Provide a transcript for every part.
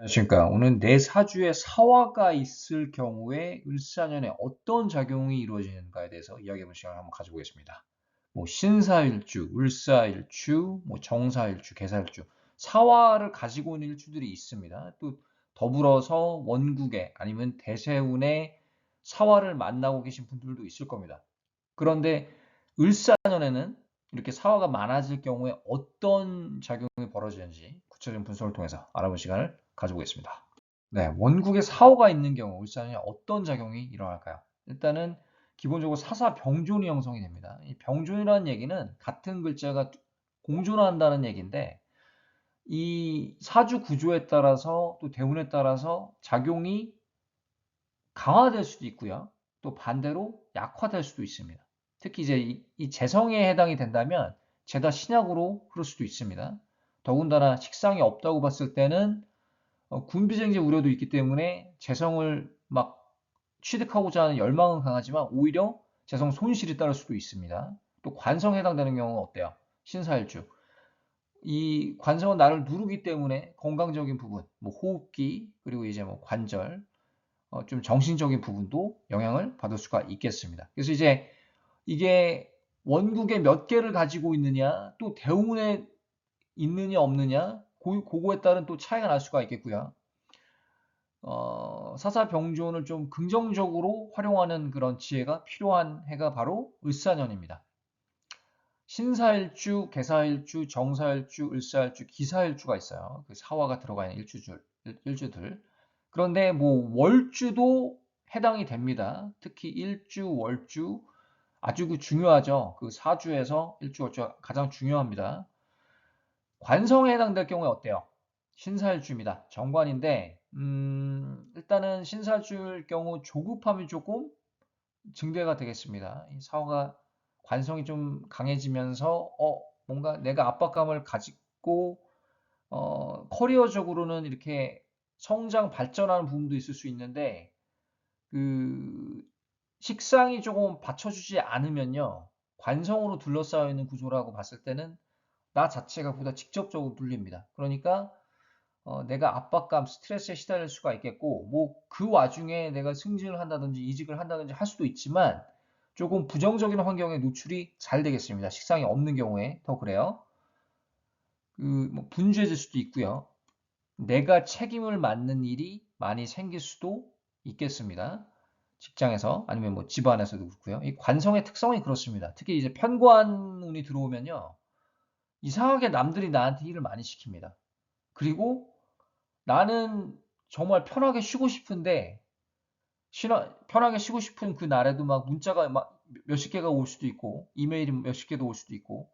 안녕하십니까. 오늘 내 사주에 사화가 있을 경우에 을사년에 어떤 작용이 이루어지는가에 대해서 이야기해볼 시간을 한번 가져보겠습니다. 뭐 신사일주, 을사일주, 뭐 정사일주, 계사일주, 사화를 가지고 있는 일주들이 있습니다. 또 더불어서 원국에 아니면 대세운에 사화를 만나고 계신 분들도 있을 겁니다. 그런데 을사년에는 이렇게 사화가 많아질 경우에 어떤 작용이 벌어지는지 구체적인 분석을 통해서 알아볼 시간을 가져보겠습니다. 네, 원국에 사호가 있는 경우 울산에 어떤 작용이 일어날까요? 일단은 기본적으로 사사병존이 형성이 됩니다. 이 병존이라는 얘기는 같은 글자가 공존한다는 얘기인데 이 사주 구조에 따라서 또 대운에 따라서 작용이 강화될 수도 있고요. 또 반대로 약화될 수도 있습니다. 특히 이제 이 재성에 해당이 된다면 죄다 신약으로 흐를 수도 있습니다. 더군다나 식상이 없다고 봤을 때는 군비쟁제 우려도 있기 때문에 재성을 막 취득하고자 하는 열망은 강하지만 오히려 재성 손실이 따를 수도 있습니다. 또 관성에 해당되는 경우는 어때요? 신사일주. 이 관성은 나를 누르기 때문에 건강적인 부분, 뭐 호흡기, 그리고 이제 뭐 관절, 좀 정신적인 부분도 영향을 받을 수가 있겠습니다. 그래서 이제 이게 원국에 몇 개를 가지고 있느냐, 또 대운에 있느냐 없느냐, 그거에 따른 또 차이가 날 수가 있겠고요. 사사병존을 좀 긍정적으로 활용하는 그런 지혜가 필요한 해가 바로 을사년입니다. 신사일주, 계사일주, 정사일주, 을사일주, 기사일주가 있어요. 그 사화가 들어가 있는 일주들. 그런데 뭐 월주도 해당이 됩니다. 특히 일주, 월주 아주 중요하죠. 그 사주에서 일주, 월주가 가장 중요합니다. 관성에 해당될 경우에 어때요? 신사일주입니다. 정관인데 일단은 신사일주일 경우 조급함이 조금 증대가 되겠습니다. 이 사화가 관성이 좀 강해지면서 뭔가 내가 압박감을 가지고 커리어적으로는 이렇게 성장 발전하는 부분도 있을 수 있는데 그 식상이 조금 받쳐주지 않으면요 관성으로 둘러싸여 있는 구조라고 봤을 때는 나 자체가 보다 직접적으로 눌립니다. 그러니까 내가 압박감, 스트레스에 시달릴 수가 있겠고, 뭐 그 와중에 내가 승진을 한다든지 이직을 한다든지 할 수도 있지만 조금 부정적인 환경에 노출이 잘 되겠습니다. 식상이 없는 경우에 더 그래요. 뭐 분주해질 수도 있고요. 내가 책임을 맡는 일이 많이 생길 수도 있겠습니다. 직장에서 아니면 뭐 집안에서도 그렇고요. 이 관성의 특성이 그렇습니다. 특히 이제 편관운이 들어오면요. 이상하게 남들이 나한테 일을 많이 시킵니다. 그리고 나는 정말 편하게 쉬고 싶은데 편하게 쉬고 싶은 그 날에도 막 문자가 막 몇십 개가 올 수도 있고 이메일이 몇십 개도 올 수도 있고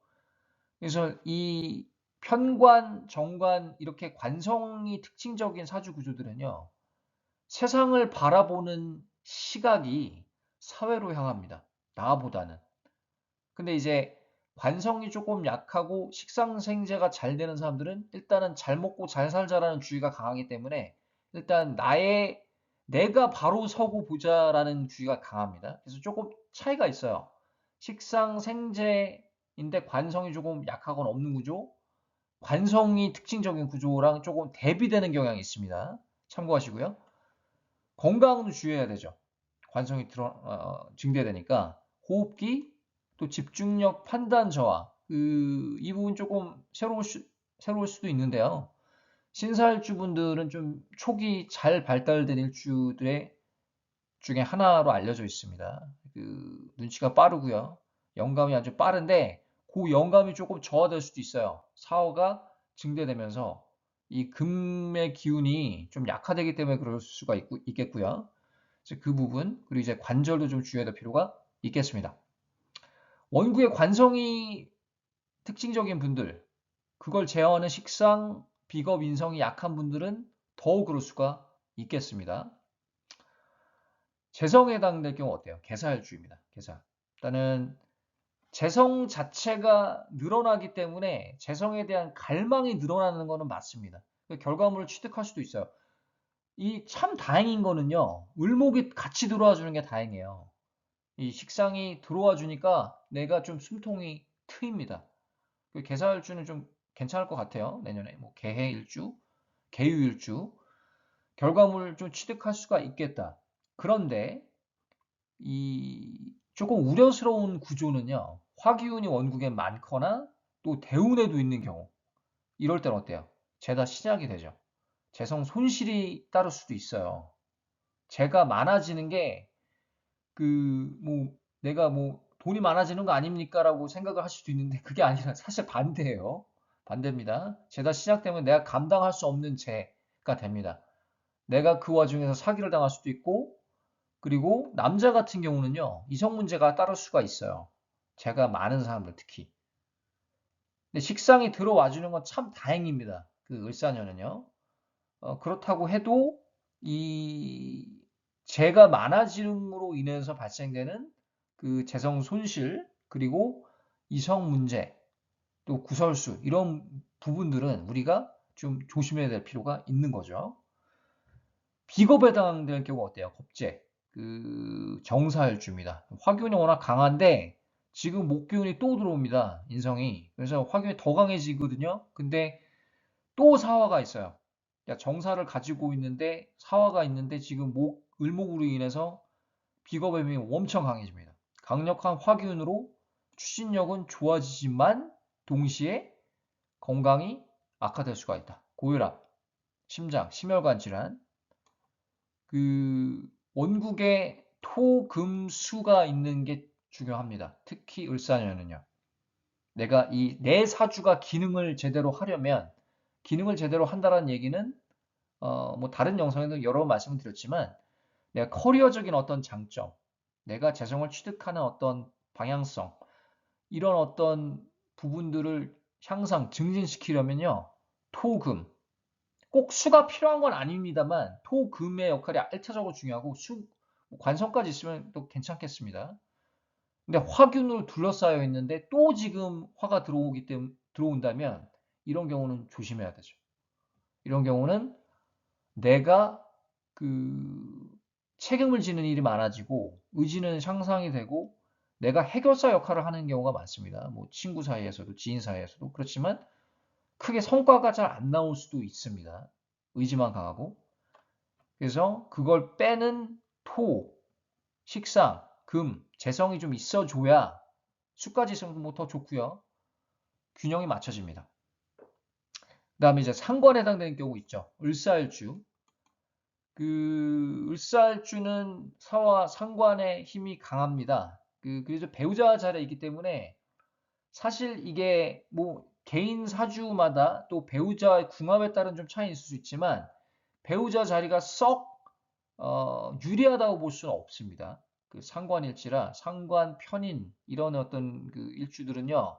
그래서 이 편관, 정관 이렇게 관성이 특징적인 사주 구조들은요. 세상을 바라보는 시각이 사회로 향합니다. 나보다는. 근데 이제 관성이 조금 약하고 식상생재가 잘 되는 사람들은 일단은 잘 먹고 잘 살자라는 주의가 강하기 때문에 일단 내가 바로 서고 보자라는 주의가 강합니다. 그래서 조금 차이가 있어요. 식상생재인데 관성이 조금 약하거나 없는 구조, 관성이 특징적인 구조랑 조금 대비되는 경향이 있습니다. 참고하시고요. 건강도 주의해야 되죠. 관성이 증대되니까 호흡기, 또 집중력, 판단 저하 이 부분 조금 새로울 수도 있는데요. 신사일주 분들은 좀 초기 잘 발달된 일주들의 중에 하나로 알려져 있습니다. 눈치가 빠르고요. 영감이 아주 빠른데 그 영감이 조금 저하될 수도 있어요. 사호가 증대되면서 이 금의 기운이 좀 약화되기 때문에 그럴 수가 있겠고요. 그 부분 그리고 이제 관절도 좀 주의해야 될 필요가 있겠습니다. 원구의 관성이 특징적인 분들, 그걸 제어하는 식상, 비겁, 인성이 약한 분들은 더욱 그럴 수가 있겠습니다. 재성에 해당될 경우 어때요? 계사일주입니다. 계사. 일단은 재성 자체가 늘어나기 때문에 재성에 대한 갈망이 늘어나는 것은 맞습니다. 그 결과물을 취득할 수도 있어요. 이 참 다행인 거는요. 을목이 같이 들어와 주는 게 다행이에요. 이 식상이 들어와 주니까 내가 좀 숨통이 트입니다. 그 계사일주는 좀 괜찮을 것 같아요. 내년에 뭐 개해일주, 개유일주. 결과물을 좀 취득할 수가 있겠다. 그런데 이 조금 우려스러운 구조는요. 화기운이 원국에 많거나 또 대운에도 있는 경우. 이럴 땐 어때요? 죄다 시작이 되죠. 재성 손실이 따를 수도 있어요. 재가 많아지는 게 뭐 내가 뭐 돈이 많아지는 거 아닙니까라고 생각을 할 수도 있는데 그게 아니라 사실 반대예요. 반대입니다. 재다 시작되면 내가 감당할 수 없는 재가 됩니다. 내가 그 와중에서 사기를 당할 수도 있고 그리고 남자 같은 경우는요. 이성 문제가 따를 수가 있어요. 재가 많은 사람들 특히. 근데 식상이 들어와 주는 건 참 다행입니다. 그 을사년은요. 그렇다고 해도 이 재가 많아짐으로 인해서 발생되는 그 재성 손실 그리고 이성 문제 또 구설수 이런 부분들은 우리가 좀 조심해야 될 필요가 있는 거죠. 비겁에 해당될 경우 어때요? 겁재. 그 정사일주입니다. 화기운이 워낙 강한데 지금 목기운이 또 들어옵니다. 인성이. 그래서 화기운이 더 강해지거든요. 근데 또 사화가 있어요. 그러니까 정사를 가지고 있는데 사화가 있는데 지금 을목으로 인해서 비겁의 힘이 엄청 강해집니다. 강력한 화기운으로 추진력은 좋아지지만 동시에 건강이 악화될 수가 있다. 고혈압, 심장, 심혈관 질환, 그 원국에 토, 금, 수가 있는 게 중요합니다. 특히 을사년은요. 내가 이 내 사주가 기능을 제대로 하려면 기능을 제대로 한다는 얘기는 뭐 다른 영상에도 여러 번 말씀을 드렸지만 내가 커리어적인 어떤 장점, 내가 재성을 취득하는 어떤 방향성 이런 어떤 부분들을 향상 증진시키려면요. 토금 꼭 수가 필요한 건 아닙니다만 토금의 역할이 알차적으로 중요하고 관성까지 있으면 또 괜찮겠습니다. 근데 화균으로 둘러싸여 있는데 또 지금 화가 들어온다면 이런 경우는 조심해야 되죠. 이런 경우는 내가 그 책임을 지는 일이 많아지고 의지는 향상이 되고 내가 해결사 역할을 하는 경우가 많습니다. 뭐 친구 사이에서도 지인 사이에서도 그렇지만 크게 성과가 잘 안 나올 수도 있습니다. 의지만 강하고. 그래서 그걸 빼는 토, 식상, 금, 재성이 좀 있어줘야 수까지 있으면 뭐 더 좋고요. 균형이 맞춰집니다. 그 다음에 이제 상관에 해당되는 경우 있죠. 을사일주. 그 을사일주는 사와 상관의 힘이 강합니다. 그래서 배우자 자리에 있기 때문에 사실 이게 뭐 개인 사주마다 또 배우자의 궁합에 따른 좀 차이 있을 수 있지만 배우자 자리가 썩 유리하다고 볼 수는 없습니다. 그 상관일지라 상관 편인 이런 어떤 그 일주들은요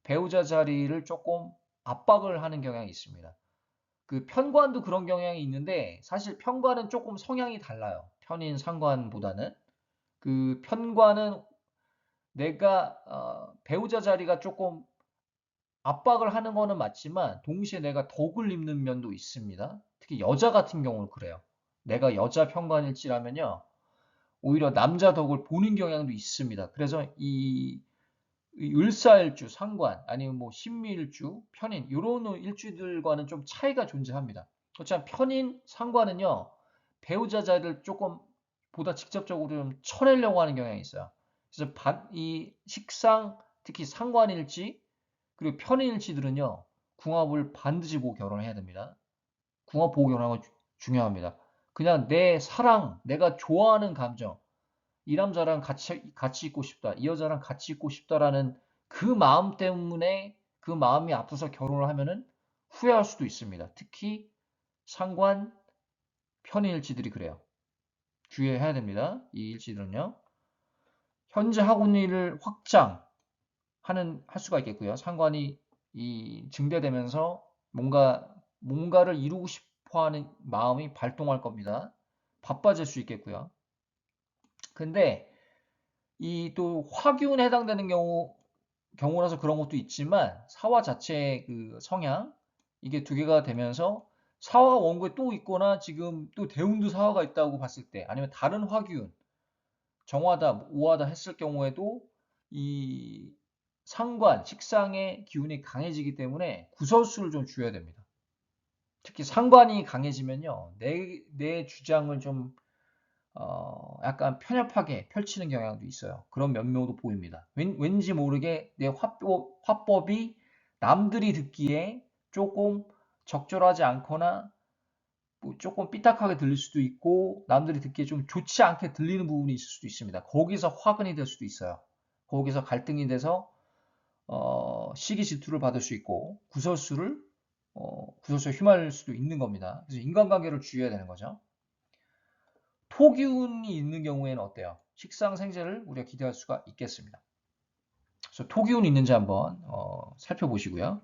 배우자 자리를 조금 압박을 하는 경향이 있습니다. 그 편관도 그런 경향이 있는데 사실 편관은 조금 성향이 달라요. 편인 상관보다는 그 편관은 내가 배우자 자리가 조금 압박을 하는 거는 맞지만 동시에 내가 덕을 입는 면도 있습니다. 특히 여자 같은 경우는 그래요. 내가 여자 편관일지라면요. 오히려 남자 덕을 보는 경향도 있습니다. 그래서 이 을사일주, 상관, 아니면 뭐 신미일주, 편인 이런 일주들과는 좀 차이가 존재합니다. 그렇지만 편인, 상관은요. 배우자 자리를 조금 보다 직접적으로 좀 쳐내려고 하는 경향이 있어요. 그래서 이 식상, 특히 상관일지 그리고 편인일치들은요. 궁합을 반드시 보고 결혼해야 됩니다. 궁합 보고 결혼하는 건 중요합니다. 그냥 내 사랑, 내가 좋아하는 감정, 이 남자랑 같이 있고 싶다, 이 여자랑 같이 있고 싶다라는 그 마음 때문에 그 마음이 아파서 결혼을 하면은 후회할 수도 있습니다. 특히 상관, 편인일치들이 그래요. 주의해야 됩니다. 이 일치들은요. 현재 하고 있는 일을 할 수가 있겠고요. 상관이 증대되면서 뭔가를 이루고 싶어 하는 마음이 발동할 겁니다. 바빠질 수 있겠고요. 근데 이 또 화기운에 해당되는 경우라서 그런 것도 있지만 사화 자체의 그 성향 이게 두 개가 되면서 사화가 원고에 또 있거나 지금 또 대운도 사화가 있다고 봤을 때 아니면 다른 화기운 정화다, 오화다 했을 경우에도 이 상관, 식상의 기운이 강해지기 때문에 구설수를 좀 줄여야 됩니다. 특히 상관이 강해지면요. 내 주장을 좀 약간 편협하게 펼치는 경향도 있어요. 그런 면모도 보입니다. 왠지 모르게 내 화법이 남들이 듣기에 조금 적절하지 않거나 뭐 조금 삐딱하게 들릴 수도 있고 남들이 듣기에 좀 좋지 않게 들리는 부분이 있을 수도 있습니다. 거기서 화근이 될 수도 있어요. 거기서 갈등이 돼서 시기 질투를 받을 수 있고 구설수에 휘말릴 수도 있는 겁니다. 그래서 인간관계를 주의해야 되는 거죠. 토기운이 있는 경우에는 어때요? 식상생재를 우리가 기대할 수가 있겠습니다. 그래서 토기운이 있는지 한번 살펴보시고요.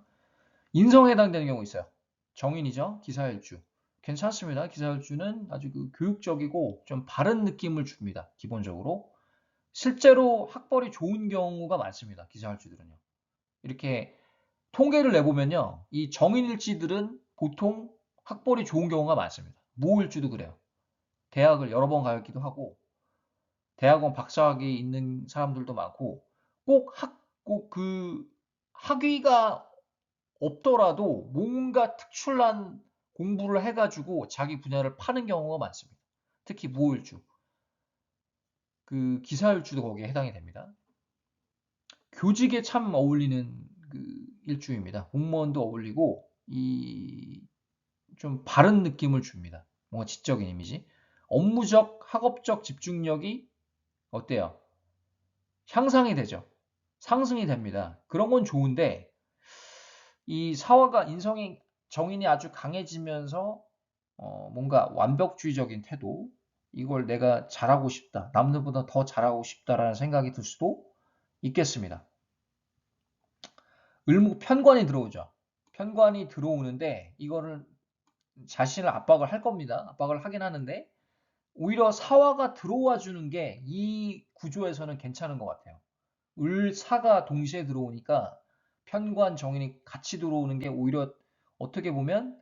인성에 해당되는 경우 있어요. 정인이죠. 기사일주. 괜찮습니다. 기사일주는 아주 교육적이고 좀 바른 느낌을 줍니다. 기본적으로. 실제로 학벌이 좋은 경우가 많습니다. 기사일주들은요. 이렇게 통계를 내보면요. 이 정인일지들은 보통 학벌이 좋은 경우가 많습니다. 무일주도 그래요. 대학을 여러 번 가기도 하고 대학원 박사학위 있는 사람들도 많고 꼭 그 학위가 없더라도 뭔가 특출난 공부를 해가지고 자기 분야를 파는 경우가 많습니다. 특히 무일주, 그 기사일주도 거기에 해당이 됩니다. 교직에 참 어울리는 그 일주입니다. 공무원도 어울리고 이 좀 바른 느낌을 줍니다. 뭔가 지적인 이미지. 업무적, 학업적 집중력이 어때요? 향상이 되죠. 상승이 됩니다. 그런 건 좋은데 이 사화가 인성이 정인이 아주 강해지면서 뭔가 완벽주의적인 태도, 이걸 내가 잘하고 싶다, 남들보다 더 잘하고 싶다라는 생각이 들 수도 있겠습니다. 편관이 들어오죠. 편관이 들어오는데 이거를 자신을 압박을 할 겁니다. 압박을 하긴 하는데 오히려 사화가 들어와 주는 게 이 구조에서는 괜찮은 것 같아요. 사가 동시에 들어오니까 편관, 정인이 같이 들어오는 게 오히려 어떻게 보면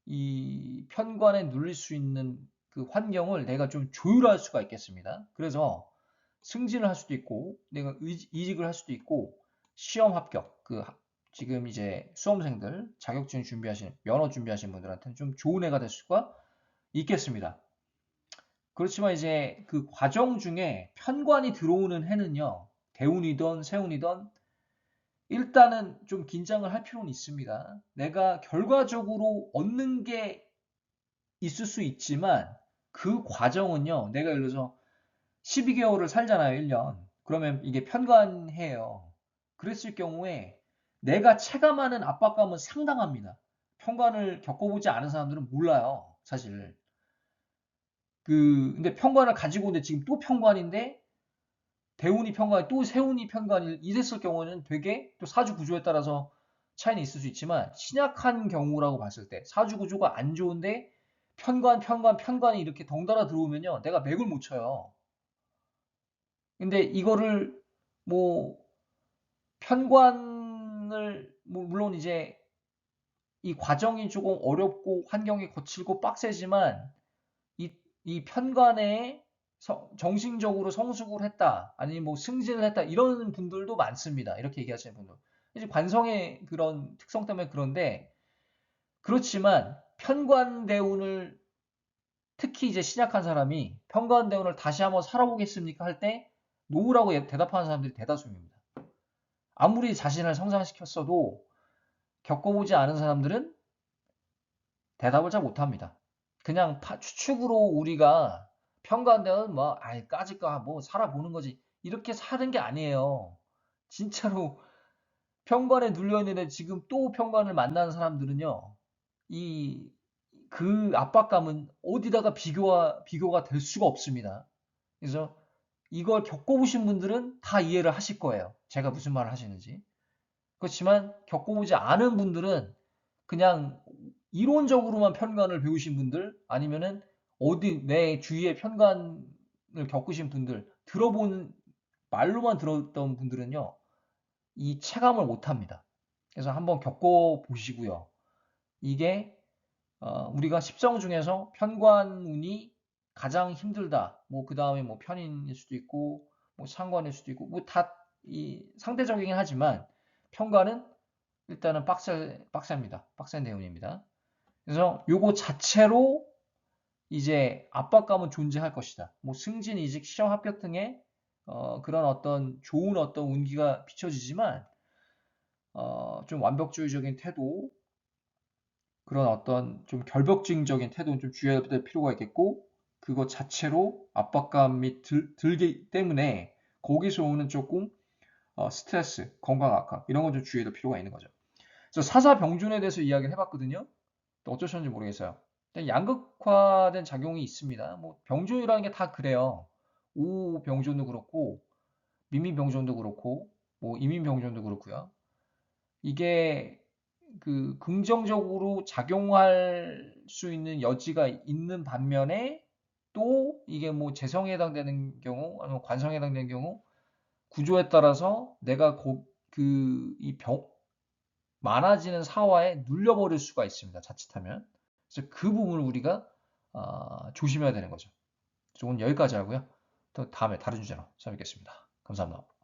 이 편관에 눌릴 수 있는 그 환경을 내가 좀 조율할 수가 있겠습니다. 그래서 승진을 할 수도 있고 내가 이직을 할 수도 있고 시험 합격, 지금 이제 수험생들 자격증 준비하시는 면허 준비하시는 분들한테는 좀 좋은 해가 될 수가 있겠습니다. 그렇지만 이제 그 과정 중에 편관이 들어오는 해는요. 대운이든 세운이든 일단은 좀 긴장을 할 필요는 있습니다. 내가 결과적으로 얻는 게 있을 수 있지만 그 과정은요. 내가 예를 들어서 12개월을 살잖아요. 1년. 그러면 이게 편관해요. 그랬을 경우에 내가 체감하는 압박감은 상당합니다. 편관을 겪어보지 않은 사람들은 몰라요. 사실. 근데 편관을 가지고 있는데 지금 또 편관인데 대운이 편관이 또 세운이 편관이 이랬을 경우는 되게 또 사주 구조에 따라서 차이는 있을 수 있지만 신약한 경우라고 봤을 때 사주 구조가 안 좋은데 편관이 이렇게 덩달아 들어오면요. 내가 맥을 못 쳐요. 근데 이거를 뭐 편관을 물론 이제 이 과정이 조금 어렵고 환경이 거칠고 빡세지만 이 편관에 정신적으로 성숙을 했다, 아니면 뭐 승진을 했다, 이런 분들도 많습니다. 이렇게 얘기하시는 분들. 이제 관성의 그런 특성 때문에 그런데, 그렇지만 편관대운을 특히 이제 신약한 사람이 편관대운을 다시 한번 살아보겠습니까? 할 때 노우라고 대답하는 사람들이 대다수입니다. 아무리 자신을 성장시켰어도 겪어보지 않은 사람들은 대답을 잘 못합니다. 그냥 추측으로 우리가 평가한다면 뭐 아이 까짓거 뭐 살아보는 거지 이렇게 사는 게 아니에요. 진짜로 평관에 눌려 있는데 지금 또 평관을 만나는 사람들은요. 이 그 압박감은 어디다가 비교가 될 수가 없습니다. 그래서 이걸 겪어보신 분들은 다 이해를 하실 거예요. 제가 무슨 말을 하시는지. 그렇지만 겪어보지 않은 분들은 그냥 이론적으로만 편관을 배우신 분들 아니면은 어디 내 주위에 편관을 겪으신 분들 들어본 말로만 들었던 분들은요 이 체감을 못합니다. 그래서 한번 겪어보시고요. 이게 우리가 십성 중에서 편관운이 가장 힘들다. 뭐 그 다음에 뭐 편인일 수도 있고 뭐 상관일 수도 있고 뭐 다 이 상대적이긴 하지만 편관은 일단은 빡셉니다. 빡센 대운입니다. 그래서 요거 자체로 이제 압박감은 존재할 것이다. 뭐 승진, 이직, 시험 합격 등의 그런 어떤 좋은 어떤 운기가 비춰지지만 좀 완벽주의적인 태도, 그런 어떤 좀 결벽증적인 태도는 좀 주의해야 될 필요가 있겠고, 그것 자체로 압박감이 들기 때문에 거기서 오는 조금 스트레스, 건강 악화 이런 건 좀 주의해야 될 필요가 있는 거죠. 그래서 사사병준에 대해서 이야기를 해봤거든요. 어쩌셨는지 모르겠어요. 양극화된 작용이 있습니다. 뭐 병준이라는 게 다 그래요. 우병준도 그렇고 민민병준도 그렇고 뭐 이민병준도 그렇고요. 이게 그 긍정적으로 작용할 수 있는 여지가 있는 반면에 또 이게 뭐 재성에 해당되는 경우 아니면 관성에 해당되는 경우 구조에 따라서 내가 그이 병 많아지는 사화에 눌려버릴 수가 있습니다. 자칫하면. 그래서 그 부분을 우리가 조심해야 되는 거죠. 오늘 여기까지 하고요. 또 다음에 다른 주제로 찾아뵙겠습니다. 감사합니다.